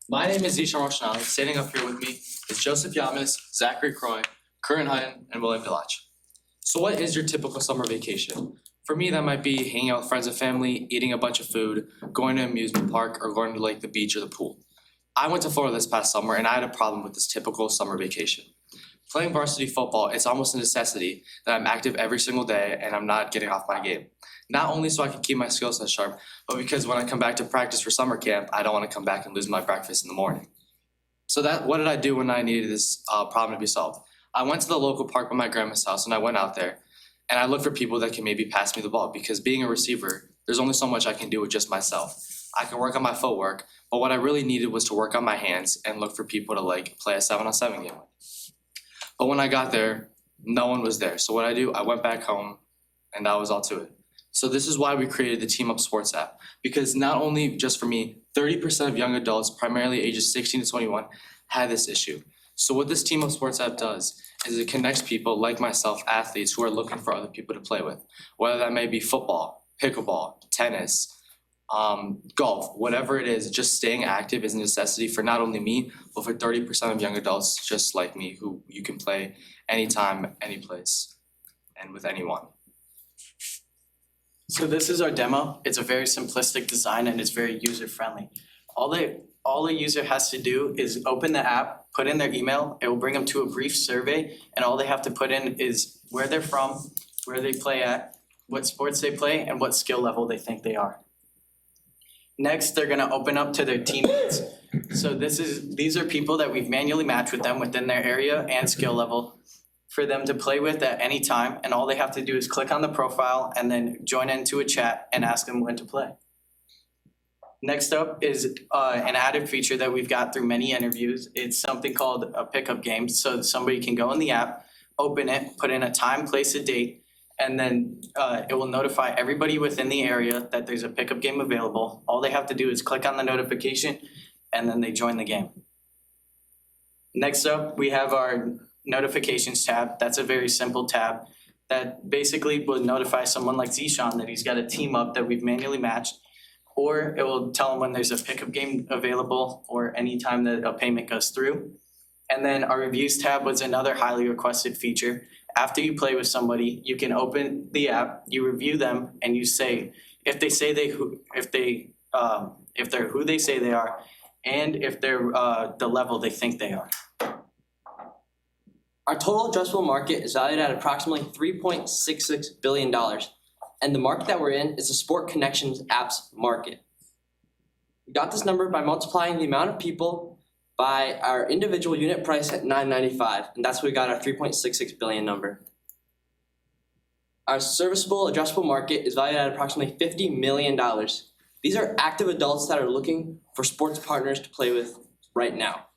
My name is Zishan Roshanali. Standing up here with me is Joseph Yamas, Zachary Croy, Curran Hutton, and William Delach. So what is your typical summer vacation? For me, that might be hanging out with friends and family, eating a bunch of food, going to an amusement park, or going to like the beach or the pool. I went to Florida this past summer and I had a problem with this typical summer vacation. Playing varsity football, it's almost a necessity that I'm active every single day and I'm not getting off my game. Not only so I can keep my skill set sharp, but because when I come back to practice for summer camp, I don't want to come back and lose my breakfast in the morning. So what did I do when I needed this problem to be solved? I went to the local park by my grandma's house and I went out there and I looked for people that can maybe pass me the ball because being a receiver, there's only so much I can do with just myself. I can work on my footwork, but what I really needed was to work on my hands and look for people to play a 7-on-7 game with. But when I got there, no one was there. So what I went back home and that was all to it. So this is why we created the Team Up Sports app, because not only just for me, 30% of young adults, primarily ages 16 to 21, had this issue. So what this Team Up Sports app does is it connects people like myself, athletes who are looking for other people to play with, whether that may be football, pickleball, tennis, golf, whatever it is. Just staying active is a necessity for not only me, but for 30% of young adults just like me who you can play anytime, any place, and with anyone. So this is our demo. It's a very simplistic design and it's very user-friendly. All the user has to do is open the app, put in their email, it will bring them to a brief survey, and all they have to put in is where they're from, where they play at, what sports they play, and what skill level they think they are. Next, they're gonna open up to their teammates. So these are people that we've manually matched with them within their area and skill level for them to play with at any time, and all they have to do is click on the profile and then join into a chat and ask them when to play. Next up is an added feature that we've got through many interviews. It's something called a pickup game. So somebody can go in the app, open it, put in a time, place, a date, and then it will notify everybody within the area that there's a pickup game available. All they have to do is click on the notification and then they join the game. Next up, we have our notifications tab. That's a very simple tab that basically will notify someone like Zishan that he's got a team up that we've manually matched, or it will tell him when there's a pickup game available or anytime that a payment goes through. And then our reviews tab was another highly requested feature. After you play with somebody, you can open the app, you review them, and you say if they're who they say they are, and if they're the level they think they are. Our total addressable market is valued at approximately $3.66 billion, and the market that we're in is the sport connections apps market. We got this number by multiplying the amount of people by our individual unit price at $9.95, and that's where we got our $3.66 billion number. Our serviceable addressable market is valued at approximately $50 million. These are active adults that are looking for sports partners to play with right now.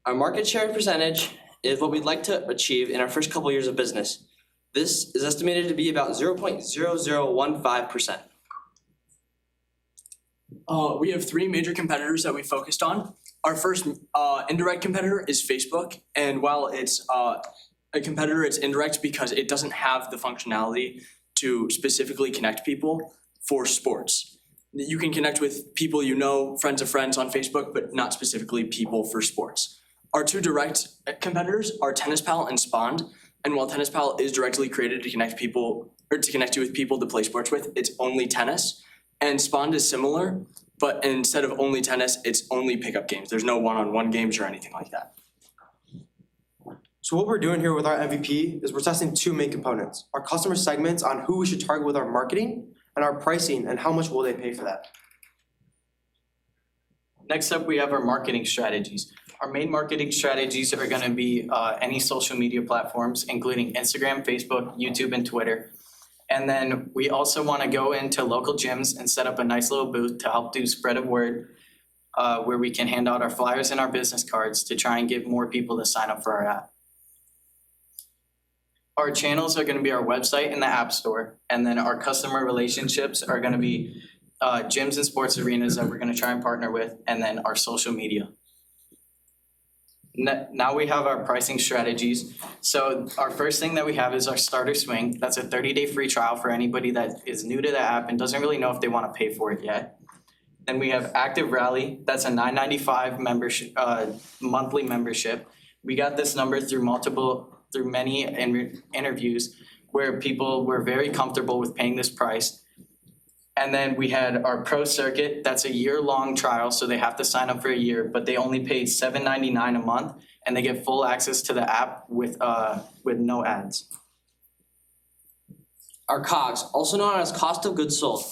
Our market share percentage is what we'd like to achieve in our first couple years of business. This is estimated to be about 0.0015%. We have three major competitors that we focused on. Our first indirect competitor is Facebook, and while it's a competitor, it's indirect because it doesn't have the functionality to specifically connect people for sports. You can connect with people you know, friends of friends on Facebook, but not specifically people for sports. Our two direct competitors are TennisPal and Spond, and while TennisPal is directly created to connect people or to connect you with people to play sports with, it's only tennis. And Spond is similar, but instead of only tennis, it's only pickup games. There's no one-on-one games or anything like that. So what we're doing here with our MVP is we're testing two main components: our customer segments on who we should target with our marketing, and our pricing and how much will they pay for that. Next up, we have our marketing strategies. Our main marketing strategies are gonna be any social media platforms, including Instagram, Facebook, YouTube, and Twitter. And then we also wanna go into local gyms and set up a nice little booth to help do spread of word, where we can hand out our flyers and our business cards to try and get more people to sign up for our app. Our channels are gonna be our website and the App Store, and then our customer relationships are gonna be gyms and sports arenas that we're gonna try and partner with, and then our social media. Now we have our pricing strategies. So our first thing that we have is our starter swing. That's a 30-day free trial for anybody that is new to the app and doesn't really know if they want to pay for it yet. Then we have Active Rally, that's a $9.95 membership, monthly membership. We got this number through many interviews where people were very comfortable with paying this price. And then we had our Pro Circuit, that's a year-long trial, so they have to sign up for a year, but they only paid $7.99 a month and they get full access to the app with no ads. Our COGS, also known as cost of goods sold.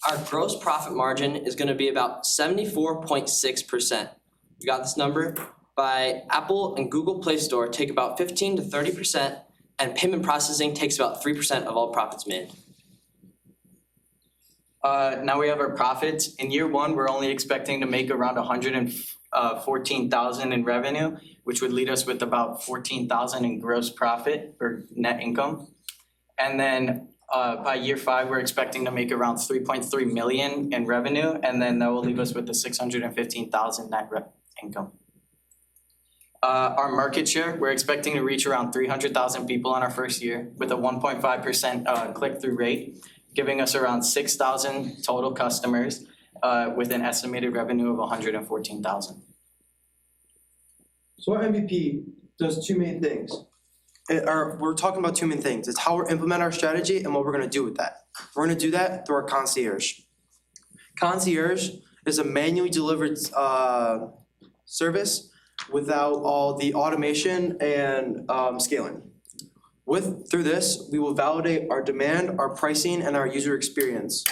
Our gross profit margin is gonna be about 74.6%. You got this number? By Apple and Google Play Store take about 15 to 30%, and payment processing takes about 3% of all profits made. Now we have our profits. In year one, we're only expecting to make around 114,000 in revenue, which would lead us with about 14,000 in gross profit or net income. And then by year five, we're expecting to make around 3.3 million in revenue, and then that will leave us with the 615,000 net income. Our market share, we're expecting to reach around 300,000 people on our first year with a 1.5% click-through rate, giving us around 6,000 total customers with an estimated revenue of 114,000. So our MVP does two main things. We're talking about two main things. It's how we're implementing our strategy and what we're gonna do with that. We're gonna do that through our concierge. Concierge is a manually delivered service without all the automation and scaling. Through this, we will validate our demand, our pricing, and our user experience.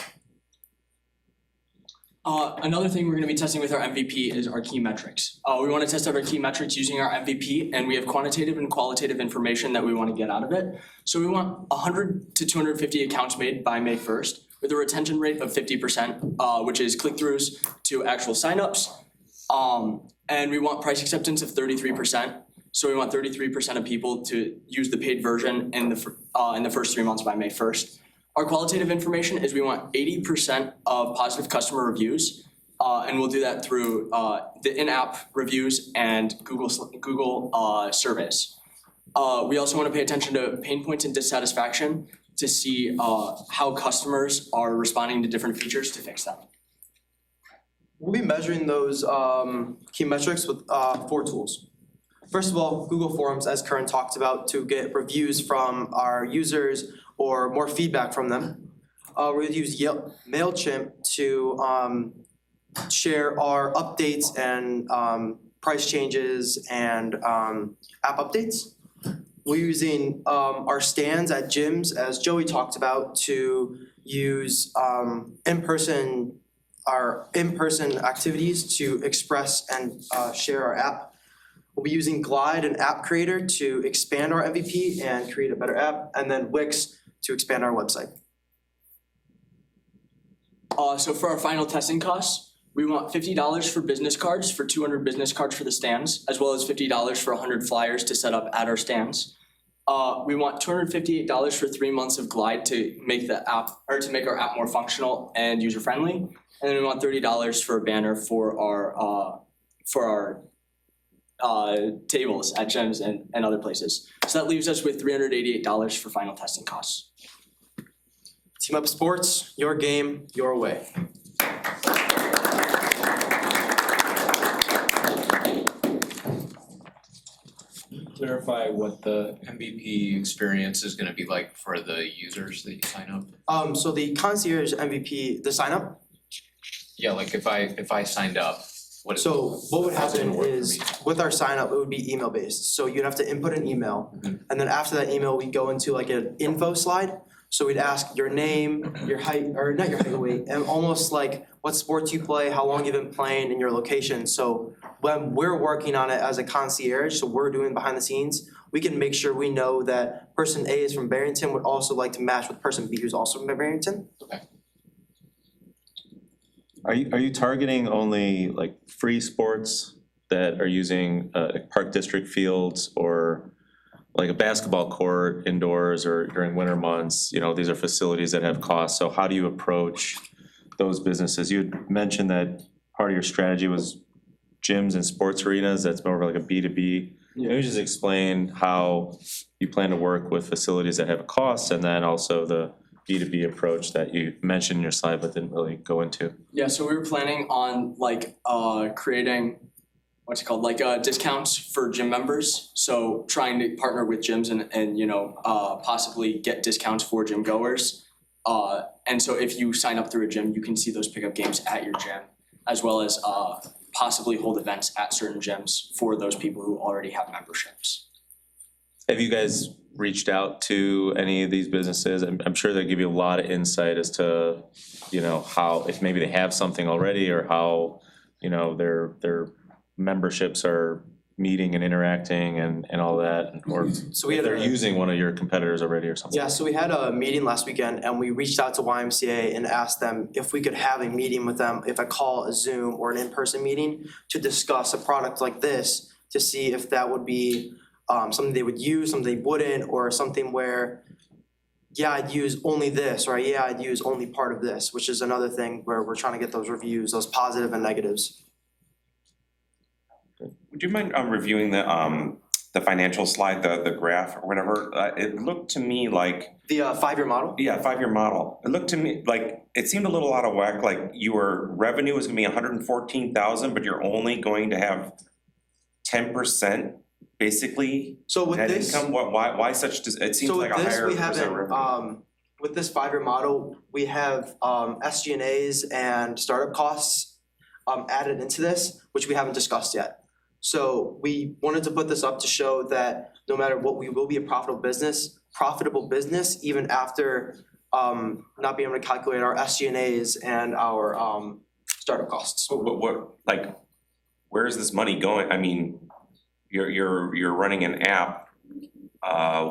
Another thing we're gonna be testing with our MVP is our key metrics. We wanna test out our key metrics using our MVP, and we have quantitative and qualitative information that we wanna get out of it. So we want 100 to 250 accounts made by May 1st with a retention rate of 50%, which is click-throughs to actual signups. And we want price acceptance of 33%. So we want 33% of people to use the paid version in the first 3 months by May 1st. Our qualitative information is we want 80% of positive customer reviews, and we'll do that through the in-app reviews and Google surveys. We also want to pay attention to pain points and dissatisfaction to see how customers are responding to different features to fix them. We'll be measuring those key metrics with 4 tools. First of all, Google Forms, as Curran talked about, to get reviews from our users or more feedback from them. We're gonna use MailChimp to share our updates and price changes and app updates. We're using our stands at gyms, as Joey talked about, to use our in-person activities to express and share our app. We'll be using Glide and App Creator to expand our MVP and create a better app, and then Wix to expand our website. So for our final testing costs, we want $50 for business cards, for 200 business cards for the stands, as well as $50 for 100 flyers to set up at our stands. We want $258 for 3 months of Glide to make the app, or to make our app more functional and user-friendly. And then we want $30 for a banner for our tables at gyms and other places. So that leaves us with $388 for final testing costs. Team Up Sports, your game, your way. Clarify what the MVP experience is gonna be like for the users that you sign up? So the concierge MVP, the sign up, Yeah, like if I signed up, what is? so what would how's it happen gonna work for is me? with our sign up, it would be email based. So you'd have to input an email. Mhm. And then after that email, we'd go into like an info slide. So we'd ask your name, your height, or not your height, weight, and almost like what sports you play, how long you've been playing, and your location. So when we're working on it as a concierge, so we're doing behind the scenes, we can make sure we know that person A is from Barrington would also like to match with person B who's also from Barrington. Are you targeting only like free sports that are using park district fields or like a basketball court indoors or during winter months? You know, these are facilities that have costs, so how do you approach those businesses? You had mentioned that part of your strategy was gyms and sports arenas, that's more of like a B2B. Maybe just explain how you plan to work with facilities that have costs and then also the B2B approach that you mentioned in your slide but didn't really go into? Yeah, so we were planning on like creating what's it called, like discounts for gym members. So trying to partner with gyms and you know, possibly get discounts for gym goers. And so if you sign up through a gym, you can see those pickup games at your gym, as well as possibly hold events at certain gyms for those people who already have memberships. Have you guys reached out to any of these businesses? I'm sure they give you a lot of insight as to, you know, how, if maybe they have something already or how, you know, their memberships are meeting and interacting and all that, or So we if had they're a- using one of your competitors already or something. Yeah, so we had a meeting last weekend and we reached out to YMCA and asked them if we could have a meeting with them, if I call a Zoom or an in-person meeting to discuss a product like this, to see if that would be something they would use, something they wouldn't, or something where, yeah, I'd use only this, or yeah, I'd use only part of this, which is another thing where we're trying to get those reviews, those positive and negatives. Would you mind reviewing the financial slide, the graph or whatever? It looked to me like, The 5-year model? yeah, 5-year model. It looked to me like, it seemed a little out of whack, like your revenue is gonna be 114,000, but you're only going to have 10% basically So with net this. income. Why such, it seems So like a with this, higher we percent haven't, revenue. with this 5-year model, we have SG&As and startup costs added into this, which we haven't discussed yet. So we wanted to put this up to show that no matter what, we will be a profitable business even after not being able to calculate our SG&As and our startup costs. So what, like, where is this money going? I mean, you're running an app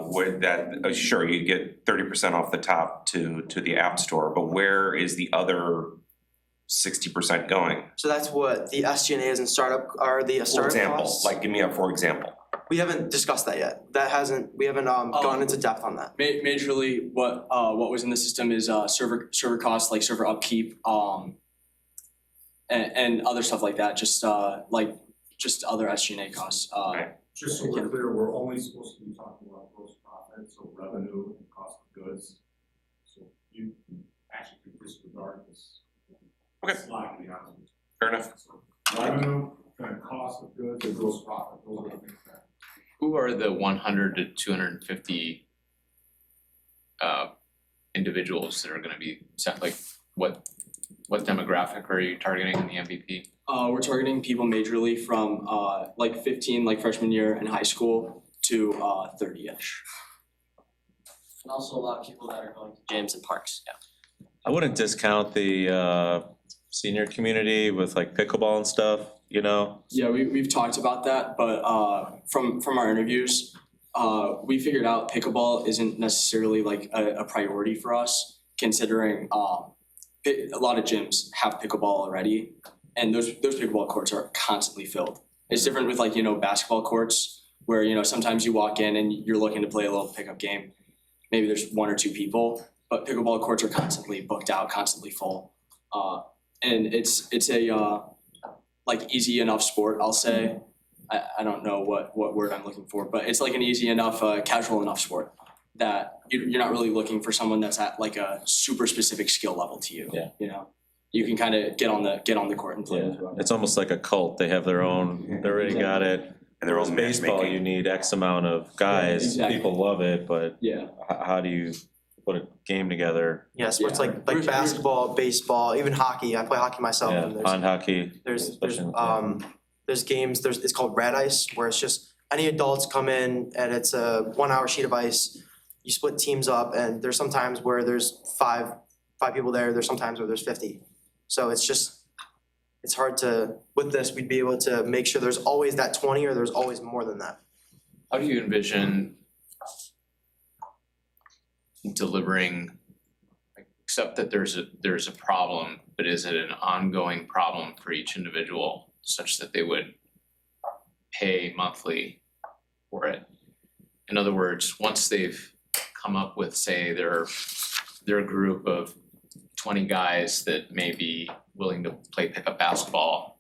where that, sure, you get 30% off the top to the app store, but where is the other 60% going? So that's what the SG&As and startup are, the For startup example, costs. like, give me a for example. We haven't discussed that yet. We haven't gone into depth on that. Majorly, what was in the system is server costs, like server upkeep, and other stuff like that. Just other SG&A costs. Right. Just so we're clear, we're only supposed to be talking about gross profit, so revenue and cost of goods. So you actually could disregard this. Okay. Slide, to be honest with you. Fair enough. So revenue and cost of goods and gross profit, those are the things that. Who are the 100 to 250 individuals that are gonna be sent, like what demographic are you targeting in the MVP? We're targeting people majorly from like 15, like freshman year in high school, to 30-ish. And also a lot of people that are going to gyms and parks, yeah. I wouldn't discount the senior community with like pickleball and stuff, you know? Yeah, we've talked about that, but from our interviews, we figured out pickleball isn't necessarily like a priority for us, considering a lot of gyms have pickleball already, and those pickleball courts are constantly filled. It's different with like, you know, basketball courts where, you know, sometimes you walk in and you're looking to play a little pickup game. Maybe there's 1 or 2 people, but pickleball courts are constantly booked out, constantly full. And it's a like easy enough sport, I'll say. I don't know what word I'm looking for, but it's like an easy enough, casual enough sport that you're not really looking for someone that's at like a super specific skill level to you. Yeah. You know, you can kind of get on the court and play Yeah, as well. it's almost like a cult. They have their own, they already got it. And their own Baseball, matchmaking. you need X amount of guys, exactly. people love it, but Yeah. how do you put a game together? Yeah, sports Yeah. like basketball, baseball, even hockey. I play hockey myself. Yeah, And pond hockey. there's especially- there's games. It's called Red Ice, where it's just any adults come in and it's a 1-hour sheet of ice. You split teams up, and there's sometimes where there's five people there. There's sometimes where there's 50. So it's hard to, with this, we'd be able to make sure there's always that 20 or there's always more than that. How do you envision delivering, except that there's a problem, but is it an ongoing problem for each individual such that they would pay monthly for it? In other words, once they've come up with, say, their group of 20 guys that may be willing to play pickup basketball,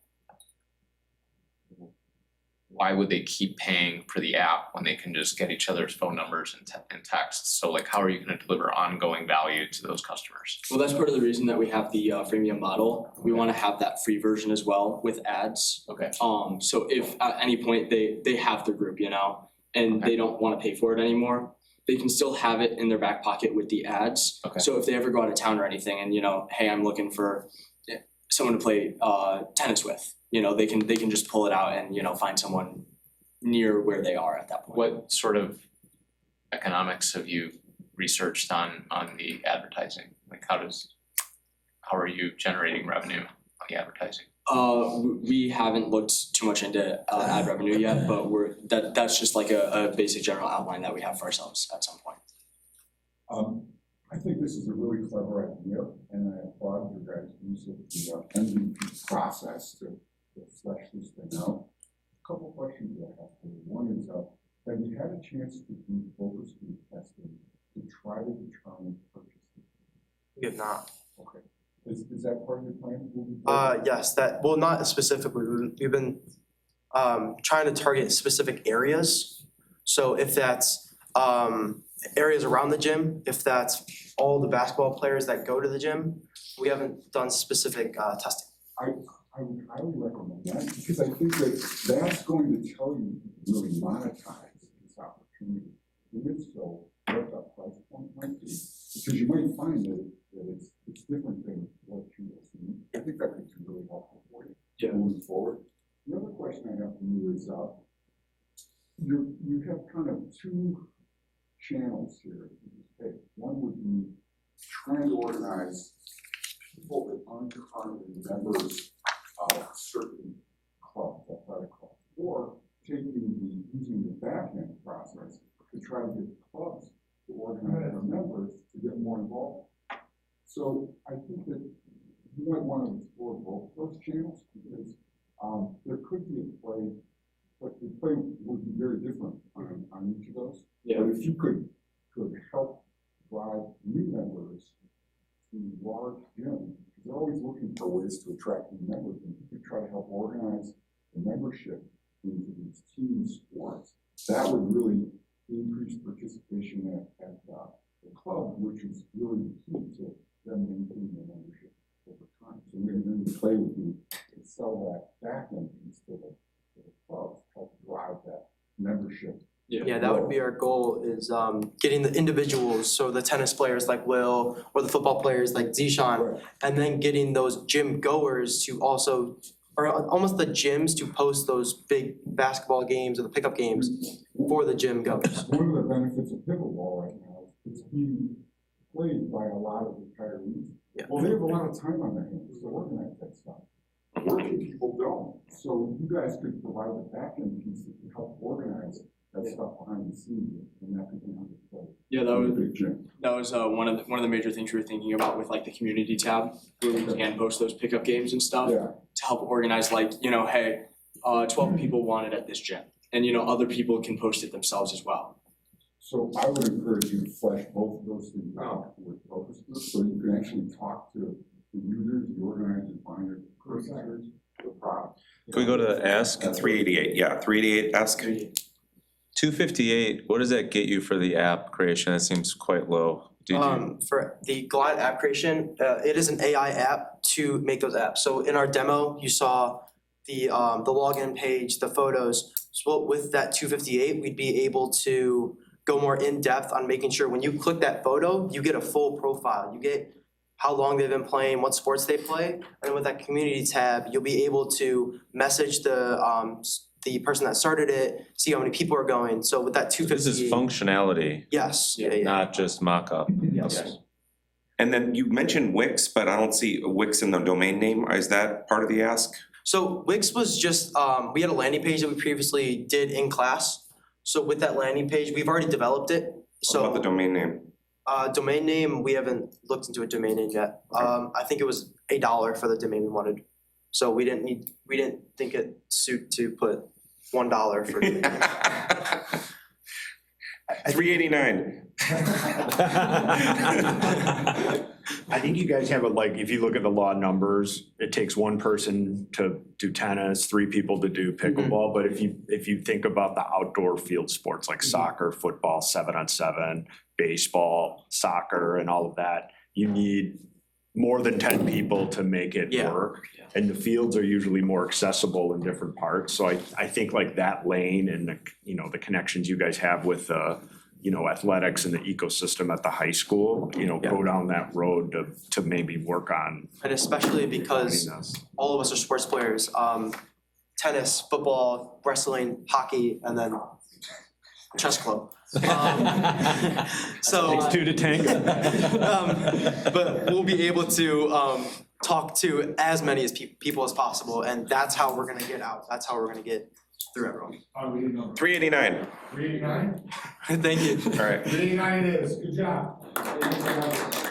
why would they keep paying for the app when they can just get each other's phone numbers and texts? So like, how are you gonna deliver ongoing value to those customers? Well, that's part of the reason that we have the freemium model. We wanna have that free version as well with ads. Okay. So if at any point they have their group, you know, and they don't wanna pay for it anymore, they can still have it in their back pocket with the ads. Okay. So if they ever go out of town or anything and, you know, hey, I'm looking for someone to play tennis with, you know, they can just pull it out and, you know, find someone near where they are at that point. What sort of economics have you researched on the advertising? Like how are you generating revenue on the advertising? We haven't looked too much into ad revenue yet, but that's just like a basic general outline that we have for ourselves at some point. I think this is a really clever idea, and I applaud your guys' use of the MVP process to flesh this thing out. A couple questions that I have for you. One is, have you had a chance to do focus group testing to try to determine purchases? We have not. Okay. Is that part of your plan moving forward? Yes, well, not specifically, we've been trying to target specific areas. So if that's areas around the gym, if that's all the basketball players that go to the gym, we haven't done specific testing. I would highly recommend that, because I think that's going to tell you to really monetize this opportunity. And if so, what that price point might be, because you might find that it's different than what you will see. I think that could be really helpful for you moving forward. The other question I have for you is, you have kind of two channels here. One would be trying to organize people that aren't currently members of certain clubs, athletic clubs, or using the back end process to try to get clubs to organize their members to get more involved. So I think that you might want to explore both those channels, because there could be a play, but the play would be very different on each of those. Yeah. But if you could help drive new members to large gyms, because they're always looking for ways to attract new members, and if you could try to help organize the membership into these team sports, that would really increase participation at the club, which is really key to them maintaining their membership over time. So maybe then the play would be to sell that back end piece to the clubs, help drive that membership. Yeah, that would be our goal, is getting the individuals, so the tennis players like Will, or the football players like Zishan, Right. and then getting those gym goers to also, or almost the gyms to post those big basketball games or the pickup games for the gym goers. One of the benefits of pickleball right now is it's being played by a lot of retirees. Yeah. Well, they have a lot of time on their hands to organize that stuff. Working people don't. So you guys could provide the back end piece that can help organize that stuff behind the scenes, and that could be on the play. Yeah, that was Big gym. one of the major things we were thinking about with like the community tab, where we can post those pickup games and stuff Yeah. to help organize, like, you know, hey, 12 people want it at this gym, and you know, other people can post it themselves as well. So I would encourage you to flesh both of those things out with focus groups, so you can actually talk to the users, the organizers, buyers, purchasers, the product. Can we go to Ask? 388, yeah, 388 ask. 258, what does that get you for the app creation? That seems quite low. Did you, For the Glide app creation, it is an AI app to make those apps. So in our demo, you saw the login page, the photos. So with that 258, we'd be able to go more in depth on making sure when you click that photo, you get a full profile. You get how long they've been playing, what sports they play, and with that community tab, you'll be able to message the person that started it, see how many people are going. So with that this 258, is functionality, yes, yeah. not just mock-up. Yes. And then you mentioned Wix, but I don't see Wix in the domain name. Is that part of the ask? So Wix was just, we had a landing page that we previously did in class. So with that landing page, we've already developed it. What about the So domain name? domain name, we haven't looked into a domain name yet. I think it was $1 for the domain we wanted. So we didn't think it suit to put $1 for domain name. 389. I think you guys have it like, if you look at the law numbers, it takes one person to do tennis, 3 people to do pickleball. But if you think about the outdoor field sports like soccer, football, 7-on-7, baseball, soccer, and all of that, you need more than 10 people to make it Yeah. work. And the fields are usually more accessible in different parts. So I think like that lane and the, you know, the connections you guys have with you know, athletics and the ecosystem at the high school, you know, go down that road to maybe work on And especially because finding this. all of us are sports players, tennis, football, wrestling, hockey, and then chess club. So. Takes 2 to tango. But we'll be able to talk to as many as people as possible, and that's how we're gonna get out. That's how we're gonna get through everyone. We need number 389, 389? Thank you. all right. 389 it is, good job.